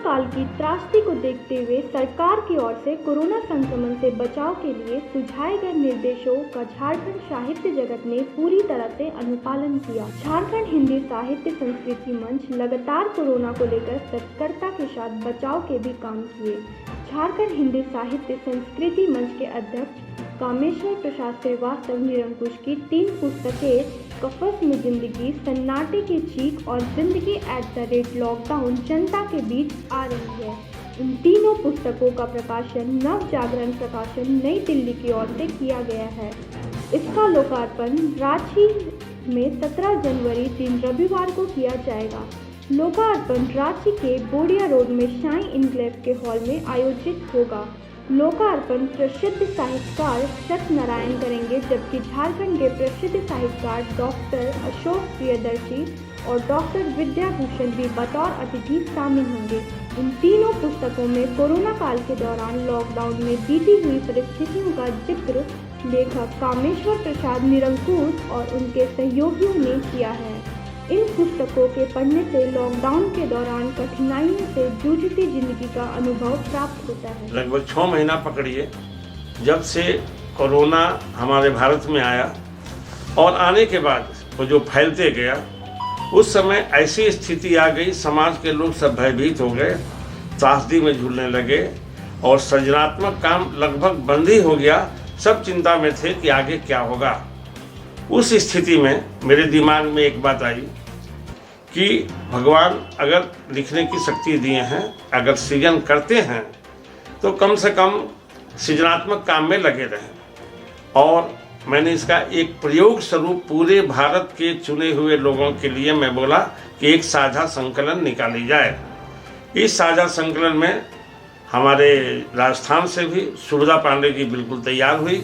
काल की त्रासदी को देखते हुए सरकार की ओर से कोरोना संक्रमण से बचाव के लिए सुझाए गए निर्देशों का झारखंड साहित्य जगत ने पूरी तरह से अनुपालन किया। झारखंड हिंदी साहित्य संस्कृति मंच लगातार कोरोना को लेकर तत्परता के साथ बचाव के भी काम किए। झारखंड हिंदी साहित्य संस्कृति मंच के अध्यक्ष कामेश्वर प्रसाद श्रीवास्तव निरंकुश की 3 पुस्तकें कफस में जिंदगी, सन्नाटे की चीख और जिंदगी @ लॉकडाउन जनता के बीच आ रही है। इन तीनों पुस्तकों का प्रकाशन नव जागरण प्रकाशन नई दिल्ली की ओर से किया गया है। इसका लोकार्पण रांची में 17 जनवरी दिन रविवार को किया जाएगा। लोकार्पण रांची के बोडिया रोड में शाइन इनक्लेव के हॉल में आयोजित होगा। लोकार्पण प्रसिद्ध साहित्यकार सत्यनारायण करेंगे, जबकि झारखंड के प्रसिद्ध साहित्यकार डॉक्टर अशोक प्रियदर्शी और डॉक्टर विद्याभूषण भी बतौर अतिथि शामिल होंगे। इन तीनों पुस्तकों में कोरोना काल के दौरान लॉकडाउन में बीती हुई परिस्थितियों का जिक्र लेखक कामेश्वर प्रसाद निरंकुश और उनके सहयोगियों ने किया है। इन पुस्तकों के पढ़ने से लॉकडाउन के दौरान कठिनाइयों से जूझती जिंदगी का अनुभव प्राप्त होता है। लगभग 6 महीना पकड़िए जब से कोरोना हमारे भारत में आया और आने के बाद वो जो फैलते गया, उस समय ऐसी स्थिति आ गई, समाज के लोग सब भयभीत हो गए, त्रासदी में झूलने लगे और सृजनात्मक काम लगभग बंद ही हो गया। सब चिंता में थे कि आगे क्या होगा। उस स्थिति में मेरे दिमाग में एक बात आई कि भगवान अगर लिखने की शक्ति दिए हैं, अगर सृजन करते हैं तो कम से कम सृजनात्मक काम में लगे रहें। और मैंने इसका एक प्रयोग स्वरूप पूरे भारत के चुने हुए लोगों के लिए मैं बोला कि एक साझा संकलन निकाली जाए। इस साझा संकलन में हमारे राजस्थान से भी सुभदा पांडे जी बिल्कुल तैयार हुई।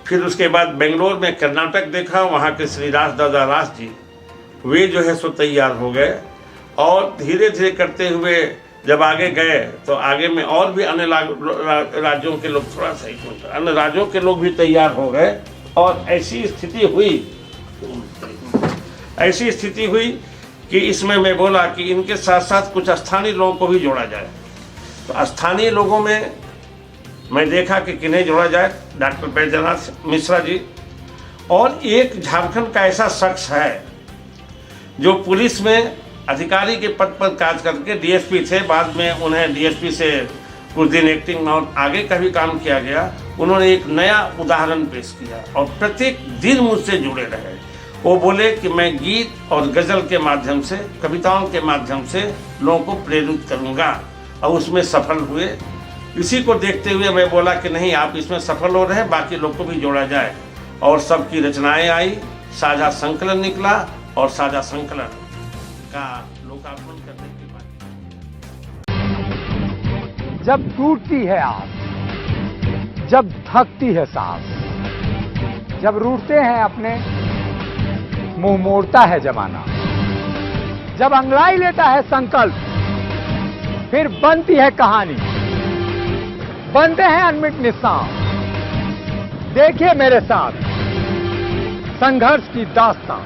फिर उसके बाद बेंगलोर में कर्नाटक देखा, वहाँ के श्री दादा रास जी वे जो है सो तैयार हो गए। और धीरे धीरे करते हुए जब आगे गए तो आगे में और भी अन्य राज्यों के लोग, थोड़ा सा अन्य राज्यों के लोग भी तैयार हो गए। और ऐसी स्थिति हुई कि इसमें मैं बोला कि इनके साथ साथ कुछ स्थानीय लोगों को भी जोड़ा जाए। तो स्थानीय लोगों में मैं देखा कि किन्हें जोड़ा जाए, डॉक्टर बैद्यनाथ मिश्रा जी और एक झारखंड का ऐसा शख्स है जो पुलिस में अधिकारी के पद पर कार्य करके डीएसपी थे, बाद में उन्हें डीएसपी से कुछ दिन एक्टिंग और आगे का भी काम किया गया। उन्होंने एक नया उदाहरण पेश किया और प्रत्येक दिन मुझसे जुड़े रहे। वो बोले कि मैं गीत और गज़ल के माध्यम से, कविताओं के माध्यम से लोगों को प्रेरित करूँगा, और उसमें सफल हुए। इसी को देखते हुए मैं बोला कि नहीं, आप इसमें सफल हो रहे हैं, बाकी लोग को भी जोड़ा जाए। और सबकी रचनाएं आई, साझा संकलन निकला और साझा संकलन का लोकार्पण करने के बाद जब टूटती है आस, जब थकती है सांस, जब रूठते हैं अपने, मुंह मोड़ता है जमाना, जब अंगड़ाई लेता है संकल्प, फिर बनती है कहानी, बनते हैं अनमिट निशान। देखिए मेरे साथ संघर्ष की दास्तान।